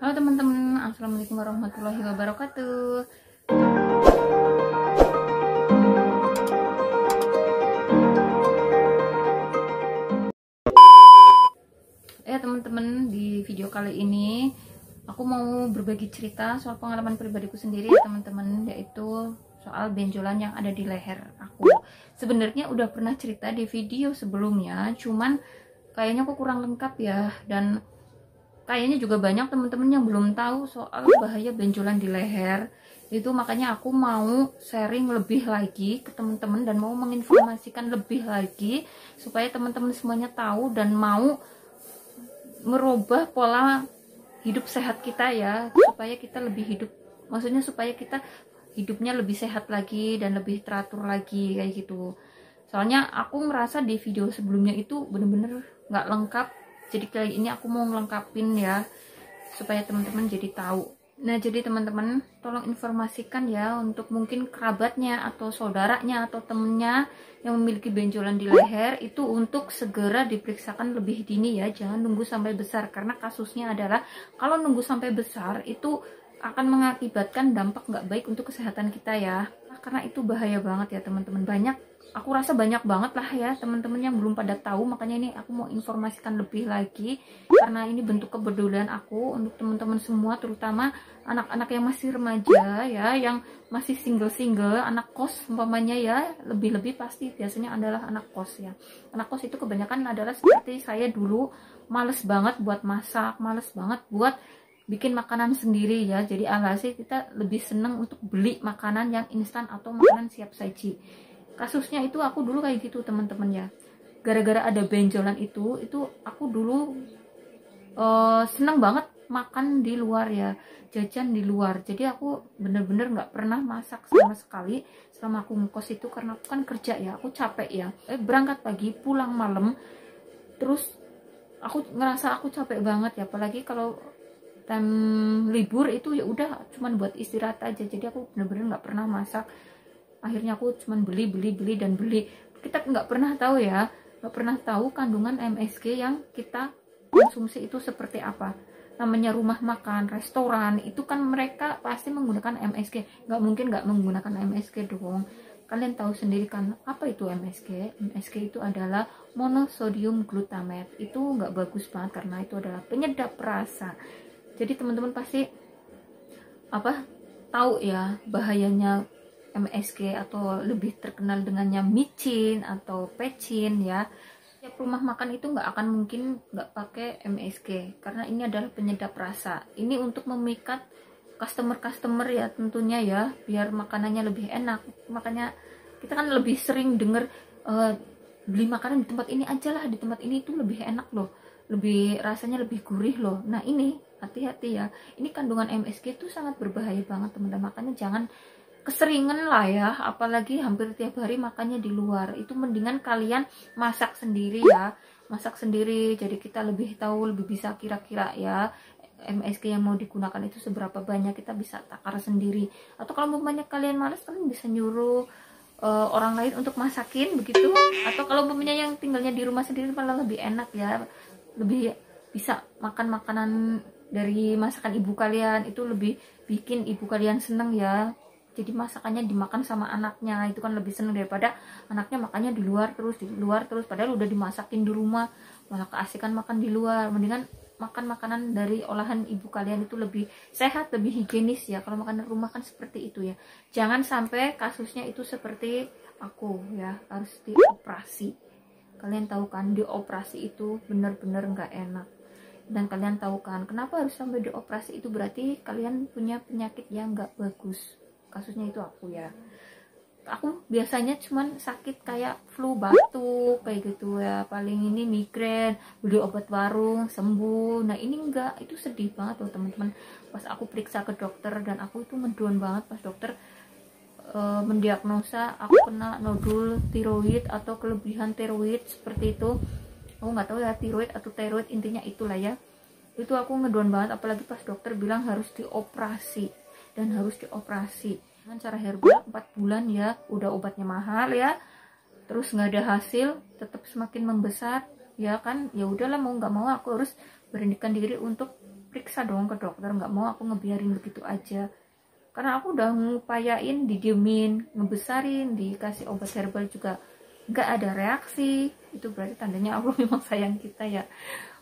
Halo teman-teman, assalamualaikum warahmatullahi wabarakatuh. Teman-teman, di video kali ini aku mau berbagi cerita soal pengalaman pribadiku sendiri ya teman-teman, yaitu soal benjolan yang ada di leher aku. Sebenarnya udah pernah cerita di video sebelumnya, cuman kayaknya aku kurang lengkap ya, dan kayaknya juga banyak teman-teman yang belum tahu soal bahaya benjolan di leher. Itu makanya aku mau sharing lebih lagi ke teman-teman dan mau menginformasikan lebih lagi supaya teman-teman semuanya tahu dan mau merubah pola hidup sehat kita ya, supaya kita lebih hidup, maksudnya supaya kita hidupnya lebih sehat lagi dan lebih teratur lagi kayak gitu. Soalnya aku ngerasa di video sebelumnya itu bener-bener nggak lengkap, jadi kali ini aku mau ngelengkapin ya supaya teman-teman jadi tahu. Nah, jadi teman-teman tolong informasikan ya untuk mungkin kerabatnya atau saudaranya atau temennya yang memiliki benjolan di leher itu untuk segera diperiksakan lebih dini ya, jangan nunggu sampai besar, karena kasusnya adalah kalau nunggu sampai besar itu akan mengakibatkan dampak nggak baik untuk kesehatan kita ya, karena itu bahaya banget ya teman-teman. Aku rasa banyak banget lah ya teman-teman yang belum pada tahu, makanya ini aku mau informasikan lebih lagi karena ini bentuk kepedulian aku untuk teman-teman semua, terutama anak-anak yang masih remaja ya, yang masih single-single, anak kos umpamanya ya, lebih-lebih pasti biasanya adalah anak kos ya. Anak kos itu kebanyakan adalah seperti saya dulu, males banget buat masak, males banget buat bikin makanan sendiri ya, jadi alhasil kita lebih seneng untuk beli makanan yang instan atau makanan siap saji. Kasusnya itu aku dulu kayak gitu teman-teman ya, gara-gara ada benjolan itu aku dulu seneng banget makan di luar ya, jajan di luar. Jadi aku bener-bener nggak pernah masak sama sekali selama aku ngekos itu, karena aku kan kerja ya, aku capek ya, berangkat pagi pulang malam, terus aku ngerasa aku capek banget ya, apalagi kalau libur itu ya udah cuman buat istirahat aja. Jadi aku bener-bener nggak pernah masak, akhirnya aku cuman beli dan beli. Kita nggak pernah tahu ya, nggak pernah tahu kandungan MSG yang kita konsumsi itu seperti apa. Namanya rumah makan, restoran, itu kan mereka pasti menggunakan MSG, nggak mungkin nggak menggunakan MSG dong. Kalian tahu sendiri kan apa itu MSG? MSG itu adalah monosodium glutamate. Itu nggak bagus banget karena itu adalah penyedap rasa. Jadi teman-teman pasti tahu ya bahayanya MSG, atau lebih terkenal dengannya micin atau pecin ya. Tiap rumah makan itu nggak akan mungkin nggak pakai MSG karena ini adalah penyedap rasa. Ini untuk memikat customer ya tentunya ya, biar makanannya lebih enak. Makanya kita kan lebih sering denger beli makanan di tempat ini aja lah, di tempat ini itu lebih enak loh, lebih rasanya lebih gurih loh. Nah ini hati-hati ya, ini kandungan MSG itu sangat berbahaya banget teman-teman. Makanya jangan keseringan lah ya, apalagi hampir tiap hari makannya di luar. Itu mendingan kalian masak sendiri ya, masak sendiri, jadi kita lebih tahu, lebih bisa kira-kira ya MSG yang mau digunakan itu seberapa banyak, kita bisa takar sendiri. Atau kalau banyak kalian males, kalian bisa nyuruh orang lain untuk masakin begitu. Atau kalau umpamanya yang tinggalnya di rumah sendiri malah lebih enak ya, lebih bisa makan makanan dari masakan ibu kalian, itu lebih bikin ibu kalian seneng ya. Jadi masakannya dimakan sama anaknya, itu kan lebih seneng daripada anaknya makannya di luar terus padahal udah dimasakin di rumah, malah keasikan makan di luar. Mendingan makan makanan dari olahan ibu kalian, itu lebih sehat, lebih higienis ya. Kalau makanan rumah kan seperti itu ya. Jangan sampai kasusnya itu seperti aku ya, harus dioperasi. Kalian tahu kan dioperasi itu bener-bener nggak enak. Dan kalian tahu kan kenapa harus sampai dioperasi, itu berarti kalian punya penyakit yang nggak bagus. Kasusnya itu aku ya, aku biasanya cuman sakit kayak flu, batuk kayak gitu ya, paling ini migrain, beli obat warung sembuh. Nah ini enggak, itu sedih banget loh teman-teman. Pas aku periksa ke dokter, dan aku itu mendown banget pas dokter mendiagnosa aku kena nodul tiroid atau kelebihan tiroid seperti itu. Aku nggak tahu ya tiroid atau tiroid, intinya itulah ya. Itu aku ngedown banget, apalagi pas dokter bilang harus dioperasi, dan harus dioperasi dengan cara herbal 4 bulan ya, udah obatnya mahal ya, terus nggak ada hasil, tetap semakin membesar ya kan. Ya udahlah, mau nggak mau aku harus beranikan diri untuk periksa dong ke dokter, nggak mau aku ngebiarin begitu aja. Karena aku udah ngupayain didiemin, ngebesarin, dikasih obat herbal juga nggak ada reaksi. Itu berarti tandanya Allah memang sayang kita ya.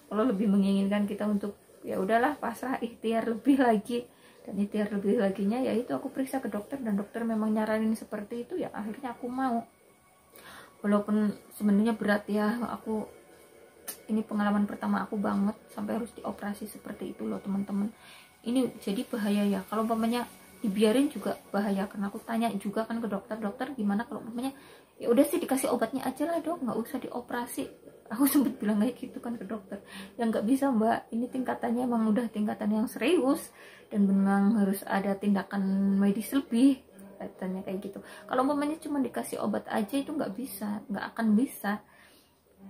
Allah lebih menginginkan kita untuk ya udahlah pasrah, ikhtiar lebih lagi. Dan ikhtiar lebih laginya yaitu aku periksa ke dokter, dan dokter memang nyaranin seperti itu, ya akhirnya aku mau. Walaupun sebenarnya berat ya, ini pengalaman pertama aku banget sampai harus dioperasi seperti itu loh teman-teman. Ini jadi bahaya ya, kalau umpamanya dibiarin juga bahaya. Karena aku tanya juga kan ke dokter gimana kalau umpamanya ya udah sih dikasih obatnya aja lah dok, nggak usah dioperasi. Aku sempet bilang kayak gitu kan ke dokter, ya nggak bisa mbak, ini tingkatannya emang udah tingkatan yang serius dan memang harus ada tindakan medis lebih, katanya kayak gitu. Kalau umpamanya cuma dikasih obat aja itu nggak bisa, nggak akan bisa.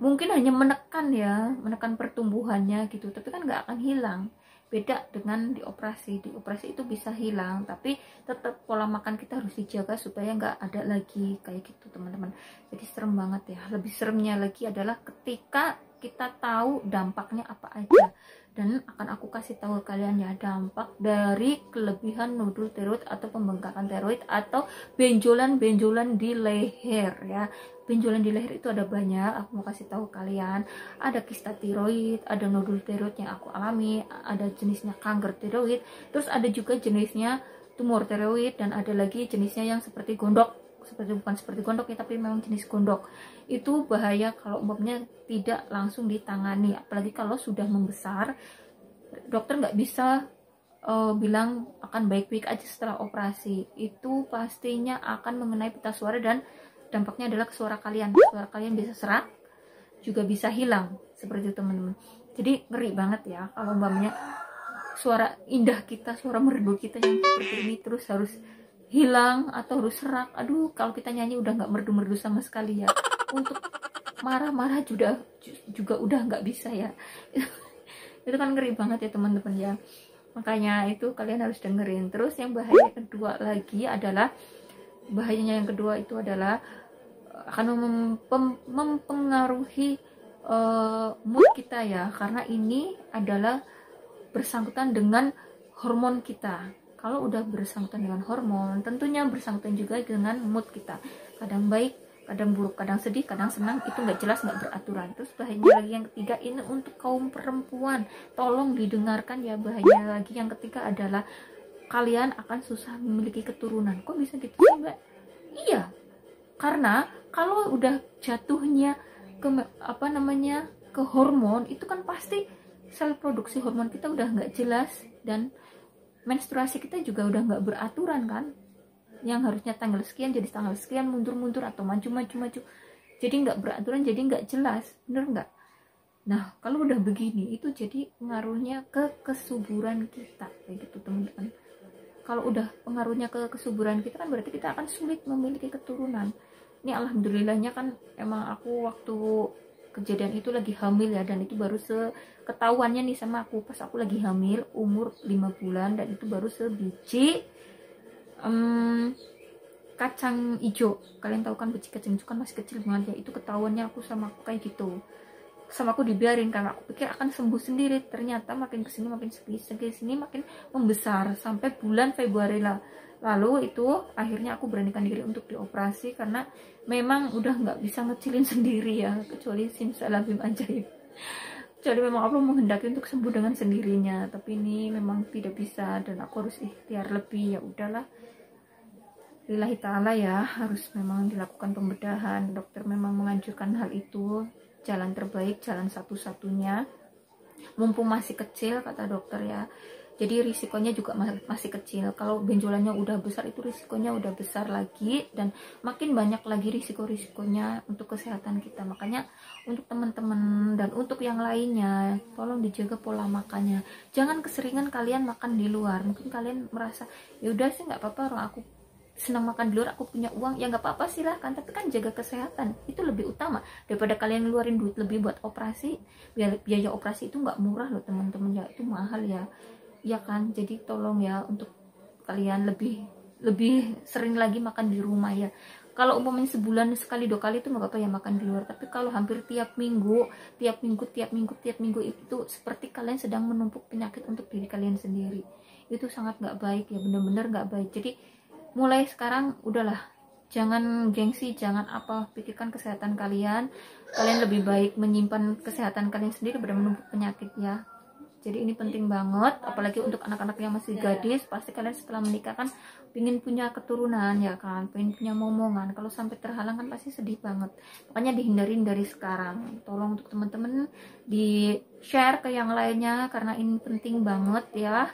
Mungkin hanya menekan pertumbuhannya gitu, tapi kan nggak akan hilang. Beda dengan dioperasi itu bisa hilang, tapi tetap pola makan kita harus dijaga supaya nggak ada lagi kayak gitu teman-teman. Jadi serem banget ya. Lebih seremnya lagi adalah ketika kita tahu dampaknya apa aja. Dan akan aku kasih tahu kalian ya, dampak dari kelebihan nodul tiroid atau pembengkakan tiroid atau benjolan-benjolan di leher ya. Benjolan di leher itu ada banyak, aku mau kasih tahu kalian. Ada kista tiroid, ada nodul tiroid yang aku alami, ada jenisnya kanker tiroid, terus ada juga jenisnya tumor tiroid, dan ada lagi jenisnya yang seperti gondok, bukan seperti gondok ya, tapi memang jenis gondok. Itu bahaya kalau umpamanya tidak langsung ditangani, apalagi kalau sudah membesar. Dokter nggak bisa bilang akan baik-baik aja setelah operasi. Itu pastinya akan mengenai pita suara, dan dampaknya adalah ke suara kalian bisa serak, juga bisa hilang seperti itu teman-teman. Jadi ngeri banget ya kalau umpamanya suara indah kita, suara merdu kita yang seperti ini terus harus hilang atau harus serak. Aduh, kalau kita nyanyi udah nggak merdu-merdu sama sekali ya. Untuk marah-marah juga udah nggak bisa ya. Itu kan ngeri banget ya teman-teman ya. Makanya itu kalian harus dengerin. Terus yang bahaya kedua lagi adalah, bahayanya yang kedua itu adalah akan mempengaruhi mood kita ya, karena ini adalah bersangkutan dengan hormon kita. Kalau udah bersangkutan dengan hormon, tentunya bersangkutan juga dengan mood kita. Kadang baik, kadang buruk, kadang sedih, kadang senang, itu nggak jelas, nggak beraturan. Terus bahayanya lagi yang ketiga, ini untuk kaum perempuan, tolong didengarkan ya. Bahayanya lagi yang ketiga adalah kalian akan susah memiliki keturunan. Kok bisa gitu sih mbak? Iya, karena kalau udah jatuhnya ke hormon, itu kan pasti sel produksi hormon kita udah nggak jelas, dan menstruasi kita juga udah nggak beraturan kan. Yang harusnya tanggal sekian jadi tanggal sekian, mundur-mundur atau maju-maju, jadi nggak beraturan, jadi nggak jelas, bener nggak? Nah kalau udah begini itu jadi pengaruhnya ke kesuburan kita kayak gitu teman-teman. Kalau udah pengaruhnya ke kesuburan kita kan berarti kita akan sulit memiliki keturunan. Ini alhamdulillahnya kan emang aku waktu kejadian itu lagi hamil ya, dan itu baru seketahuannya nih sama aku pas aku lagi hamil umur 5 bulan, dan itu baru sebiji kacang hijau. Kalian tahu kan biji kacang hijau kan masih kecil banget ya, itu ketahuannya aku sama aku kayak gitu. Sama aku dibiarin karena aku pikir akan sembuh sendiri, ternyata makin kesini makin membesar sampai bulan Februari lalu itu akhirnya aku beranikan diri untuk dioperasi, karena memang udah nggak bisa ngecilin sendiri ya, kecuali simsalabim ajaib, kecuali memang Allah menghendaki untuk sembuh dengan sendirinya. Tapi ini memang tidak bisa, dan aku harus ikhtiar lebih. Ya udahlah, lillahi ta'ala ya, harus memang dilakukan pembedahan. Dokter memang menganjurkan hal itu, jalan terbaik, jalan satu-satunya, mumpung masih kecil kata dokter ya. Jadi risikonya juga masih kecil. Kalau benjolannya udah besar itu risikonya udah besar lagi, dan makin banyak lagi risiko-risikonya untuk kesehatan kita. Makanya untuk teman-teman dan untuk yang lainnya, tolong dijaga pola makannya. Jangan keseringan kalian makan di luar. Mungkin kalian merasa ya udah sih nggak apa-apa, orang aku senang makan di luar, aku punya uang, ya nggak apa-apa silahkan, tapi kan jaga kesehatan, itu lebih utama daripada kalian ngeluarin duit lebih buat operasi. Biaya operasi itu nggak murah loh teman-teman ya, itu mahal ya, ya kan. Jadi tolong ya, untuk kalian lebih sering lagi makan di rumah ya. Kalau umpamanya sebulan sekali 2 kali itu nggak apa-apa ya makan di luar, tapi kalau hampir tiap minggu itu seperti kalian sedang menumpuk penyakit untuk diri kalian sendiri. Itu sangat nggak baik ya, bener-bener nggak baik. Jadi mulai sekarang udahlah, jangan gengsi, jangan apa, pikirkan kesehatan kalian. Kalian lebih baik menyimpan kesehatan kalian sendiri daripada menumpuk penyakit ya. Jadi ini penting banget, apalagi untuk anak-anak yang masih gadis. Pasti kalian setelah menikah kan pengen punya keturunan ya kan, pengen punya momongan. Kalau sampai terhalang kan pasti sedih banget. Makanya dihindarin dari sekarang. Tolong untuk teman-teman di share ke yang lainnya karena ini penting banget ya.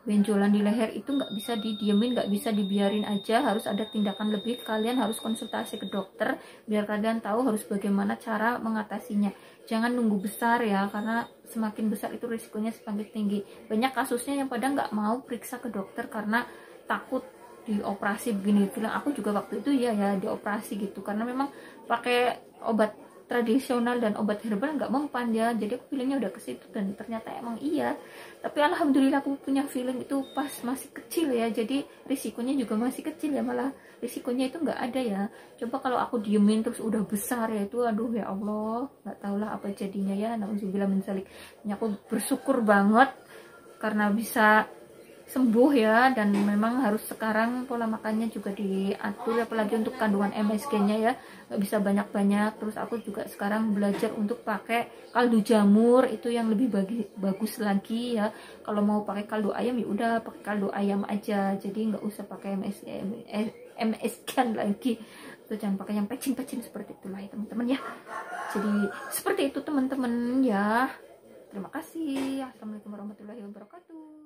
Benjolan di leher itu nggak bisa didiemin, nggak bisa dibiarin aja, harus ada tindakan lebih. Kalian harus konsultasi ke dokter biar kalian tahu harus bagaimana cara mengatasinya. Jangan nunggu besar ya, karena semakin besar itu risikonya semakin tinggi. Banyak kasusnya yang pada nggak mau periksa ke dokter karena takut dioperasi begini. Bilang aku juga waktu itu ya dioperasi gitu, karena memang pakai obat tradisional dan obat herbal nggak mempan ya. Jadi aku feelingnya udah ke situ dan ternyata emang iya. Tapi alhamdulillah aku punya feeling itu pas masih kecil ya, jadi risikonya juga masih kecil ya, malah risikonya itu nggak ada ya. Coba kalau aku diemin terus udah besar ya, itu aduh ya Allah, nggak tahulah apa jadinya ya. Nauzubillah min dzalik. Aku bersyukur banget karena bisa sembuh ya, dan memang harus sekarang pola makannya juga diatur, apalagi untuk kandungan MSG-nya ya, nggak bisa banyak-banyak. Terus aku juga sekarang belajar untuk pakai kaldu jamur, itu yang lebih bagus lagi ya. Kalau mau pakai kaldu ayam ya udah pakai kaldu ayam aja, jadi nggak usah pakai MSG lagi. Tuh, jangan pakai yang pecin-pecin seperti itulah ya teman-teman ya. Jadi seperti itu teman-teman ya. Terima kasih. Assalamualaikum warahmatullahi wabarakatuh.